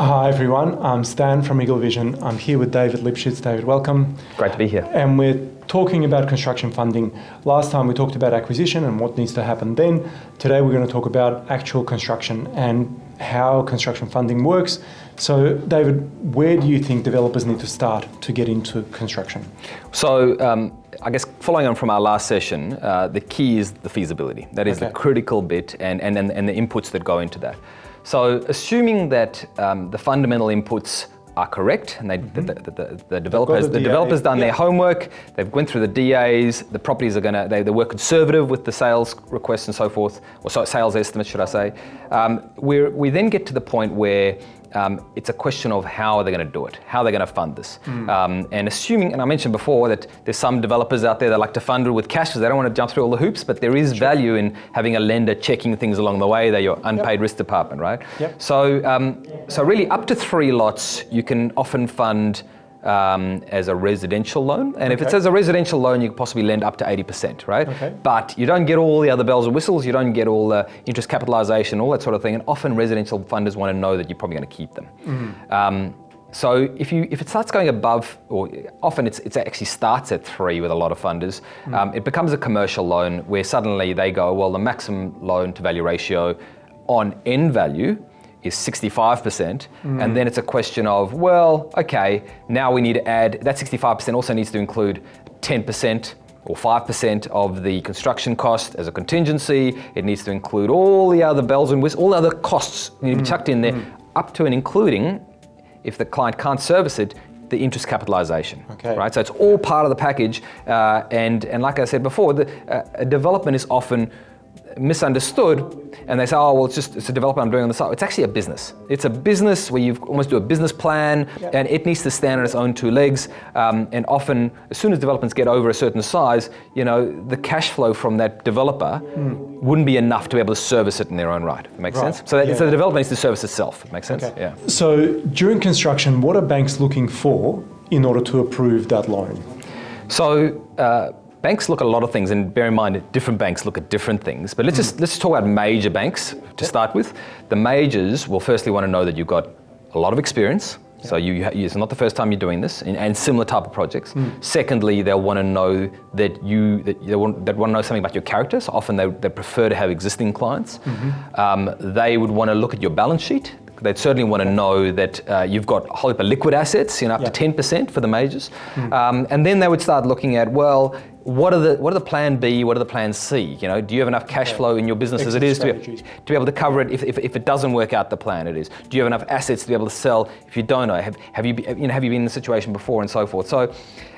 Hi everyone, I'm Stan from Eagle Vision. I'm here with David Lipschitz. David, welcome. Great to be here. And we're talking about construction funding. Last time we talked about acquisition and what needs to happen then. Today we're going to talk about actual construction and how construction funding works. So David, where do you think developers need to start to get into construction? So I guess following on from our last session, the key is the feasibility. That is the critical bit and the inputs that go into that. So assuming that the fundamental inputs are correct and the developer's done their homework, they've went through the DAs, the properties are they work conservative with the sales requests and so forth, or sales estimates should I say. We then get to the point where it's a question of how are they going to do it, how they're going to fund this. And assuming, and I mentioned before that there's some developers out there that like to fund it with cash because they don't want to jump through all the hoops, but there is value in having a lender checking things along the way. They're your unpaid risk department, right? So really up to 3 lots, you can often fund as a residential loan. And if it says a residential loan, you could possibly lend up to 80%, right? But you don't get all the other bells and whistles, you don't get all the interest capitalization, all that sort of thing. And often residential funders want to know that you're probably going to keep them. So if it starts going above, or often it actually starts at 3 with a lot of funders, it becomes a commercial loan where suddenly they go, well, the maximum loan to value ratio on end value is 65%, and then it's a question of, well, okay, now we need to add, that 65% also needs to include 10% or 5% of the construction cost as a contingency. It needs to include all the other bells and whistles, all the other costs need to be chucked in there, up to and including, if the client can't service it, the interest capitalization, right? So it's all part of the package, and like I said before, a development is often misunderstood, and they say, oh, well, it's a development I'm doing on the side. It's actually a business. It's a business where you almost do a business plan, and it needs to stand on its own 2 legs. And often, as soon as developments get over a certain size, the cash flow from that developer wouldn't be enough to be able to service it in their own right. It makes sense? So the developer needs to service itself. It makes sense? Yeah. So during construction, what are banks looking for in order to approve that loan? So banks look at a lot of things, and bear in mind that different banks look at different things. But let's just talk about major banks to start with. The majors will firstly want to know that you've got a lot of experience. So it's not the first time you're doing this, and similar type of projects. Secondly, they'll want to know that they want to know something about your character. So often they prefer to have existing clients. They would want to look at your balance sheet. They'd certainly want to know that you've got a whole heap of liquid assets, up to 10% for the majors. And then they would start looking at, well, what are the plan B, what are the plan C? Do you have enough cash flow in your business as it is to be able to cover it if it doesn't work out the plan it is? Do you have enough assets to be able to sell if you don't know? Have you been in the situation before and so forth? So,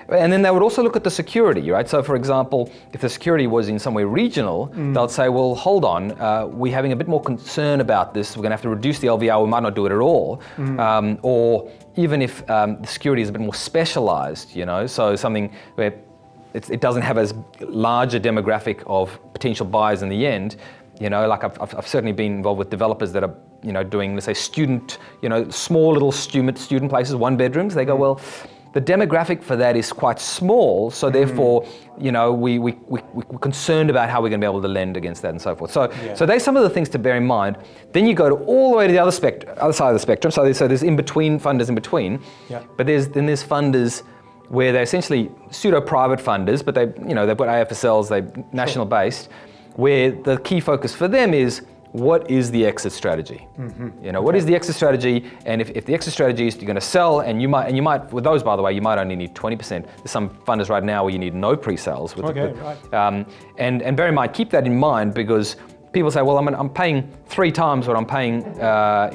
and then they would also look at the security, right? So for example, if the security was in some way regional, they'll say, well, hold on, we're having a bit more concern about this. We're going to have to reduce the LVR, we might not do it at all. Or even if the security is a bit more specialized, so something where it doesn't have as large a demographic of potential buyers in the end. Like I've certainly been involved with developers that are, doing, let's say, student, small little student places, 1 bedrooms. They go, well, the demographic for that is quite small, so therefore, we're concerned about how we're going to be able to lend against that and so forth. So there's some of the things to bear in mind. Then you go all the way to the other side of the spectrum. So there's in-between funders in between, but there's funders where they're essentially pseudo-private funders, but they've got AFSLs, they're national based, where the key focus for them is, what is the exit strategy? What is the exit strategy? And if the exit strategy is you're going to sell, and you might, with those, by the way, you might only need 20%. There's some funders right now where you need no pre-sales. And bear in mind, keep that in mind, because people say, well, I'm paying 3 times what I'm paying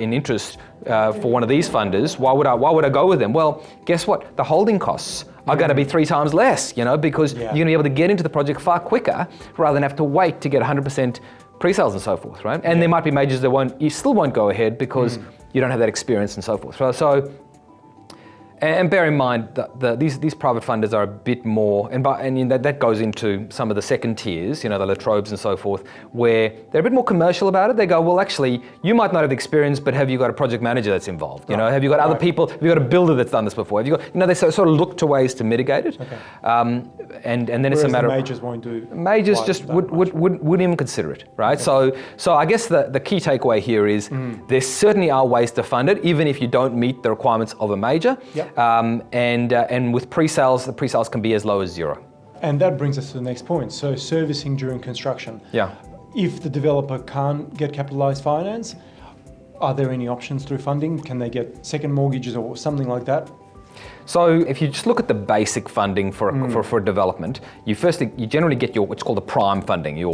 in interest for one of these funders. Why would I go with them? Well, guess what? The holding costs are going to be 3 times less, because you're going to be able to get into the project far quicker rather than have to wait to get 100% pre-sales and so forth, right? And there might be majors that you still won't go ahead because you don't have that experience and so forth. So And bear in mind that these private funders are a bit more, and that goes into some of the second tiers, the La Trobes and so forth, where they're a bit more commercial about it. They go, well, actually, you might not have experience, but have you got a project manager that's involved? Have you got other people? Have you got a builder that's done this before? Have you got, they sort of look to ways to mitigate it. Okay. And then Whereas it's a matter the majors won't do. Majors just wouldn't even consider it, right? Okay. So I guess the key takeaway here is there certainly are ways to fund it, even if you don't meet the requirements of a major. Yep. And with pre-sales, the pre-sales can be as low as zero. And that brings us to the next point. So servicing during construction. Yeah. If the developer can't get capitalized finance, are there any options through funding? Can they get second mortgages or something like that? So if you just look at the basic funding for a development, you generally get what's called the prime funding,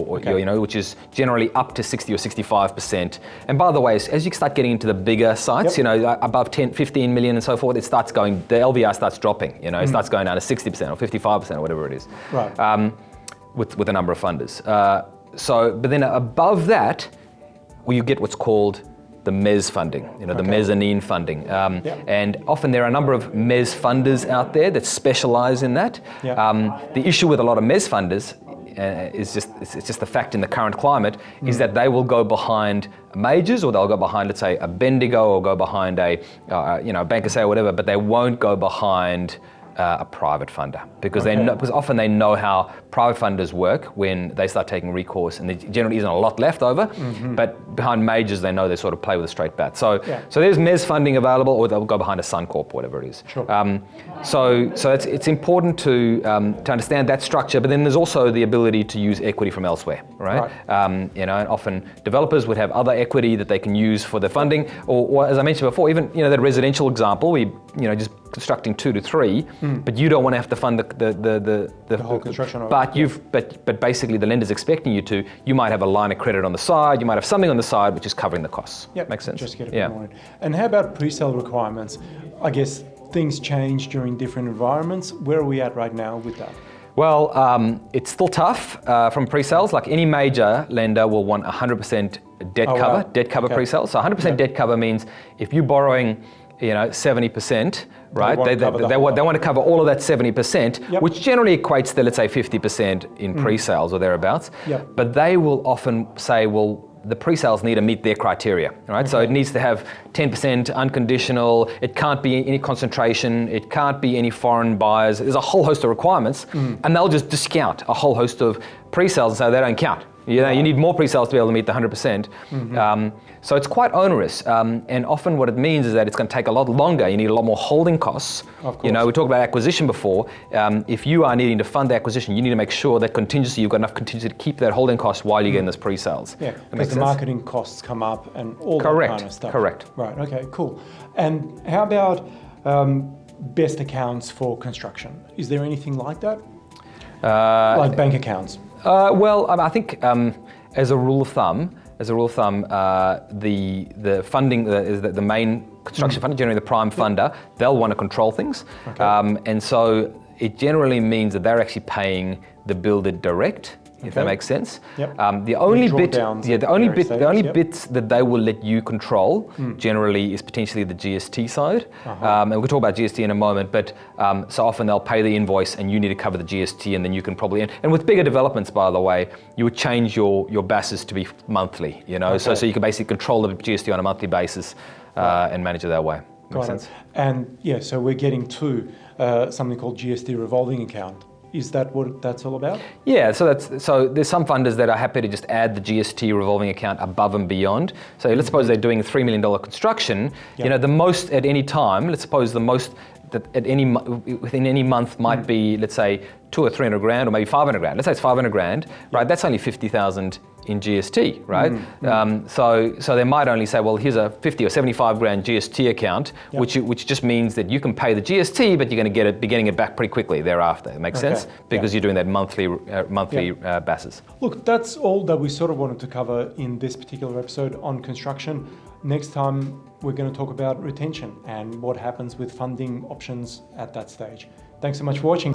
which is generally up to 60 or 65%. And by the way, as you start getting into the bigger sites, above 10, 15 million and so forth, the LVR starts dropping. It starts going down to 60% or 55% or whatever it is. Right. With a number of funders. But then above that, you get what's called the MES funding, the mezzanine funding. And often there are a number of MES funders out there that specialize in that. The issue with a lot of MES funders is just the fact in the current climate is that they will go behind majors, or they'll go behind, let's say, a Bendigo, or go behind a Bank or whatever, but they won't go behind a private funder, because often they know how private funders work when they start taking recourse, and there generally isn't a lot left over. But behind majors, they know they sort of play with a straight bat. So there's MES funding available, or they'll go behind a Suncorp, whatever it is. Sure. So it's important to understand that structure. But then there's also the ability to use equity from elsewhere, right? And often developers would have other equity that they can use for their funding, or as I mentioned before, even that residential example, we just constructing 2 to 3, but you don't want to have to fund the whole construction. But basically the lender's expecting you to. You might have a line of credit on the side. You might have something on the side which is covering the costs. Yep. Makes sense. Just get a bit more in. And how about pre-sale requirements? I guess things change during different environments. Where are we at right now with that? Well, it's still tough from pre-sales. Like any major lender will want 100% debt cover. Wow. Debt cover pre-sales. So 100% debt cover means if you're borrowing 70%, right? They want to cover all of that 70%, which generally equates to, let's say, 50% in pre-sales or thereabouts. But they will often say, well, the pre-sales need to meet their criteria, right? So it needs to have 10% unconditional, it can't be any concentration, it can't be any foreign buyers. There's a whole host of requirements, and they'll just discount a whole host of pre-sales and say they don't count. You need more pre-sales to be able to meet the 100%. So it's quite onerous, and often what it means is that it's going to take a lot longer. You need a lot more holding costs. Of course. We talked about acquisition before. If you are needing to fund the acquisition, you need to make sure that you've got enough contingency to keep that holding cost while you're getting this pre-sales. Yeah, because the marketing costs come up and all that kind of stuff. Correct. Right, okay, cool. And how about best accounts for construction? Is there anything like that? Like bank accounts? I think as a rule of thumb, the funding is the main construction funder, generally the prime funder, they'll want to control things. And so it generally means that they're actually paying the builder direct, if that makes sense. The only bits that they will let you control generally is potentially the GST side. And we'll talk about GST in a moment, but so often they'll pay the invoice and you need to cover the GST, and then you can probably, and with bigger developments, by the way, you would change your BASs to be monthly, so you can basically control the GST on a monthly basis and manage it that way. Makes sense? And so we're getting to something called GST revolving account. Is that what that's all about? Yeah, so there's some funders that are happy to just add the GST revolving account above and beyond. So let's suppose they're doing a $3 million construction. The most at any time, let's suppose the most that within any month might be, let's say, 200 or 300 grand, or maybe 500 grand. Let's say it's 500 grand, right? That's only 50,000 in GST, right? So they might only say, well, here's a 50 or 75 grand GST account, which just means that you can pay the GST, but you're going to be getting it back pretty quickly thereafter. It makes sense? Because you're doing that monthly BASs. Look, that's all that we sort of wanted to cover in this particular episode on construction. Next time, we're going to talk about retention and what happens with funding options at that stage. Thanks so much for watching.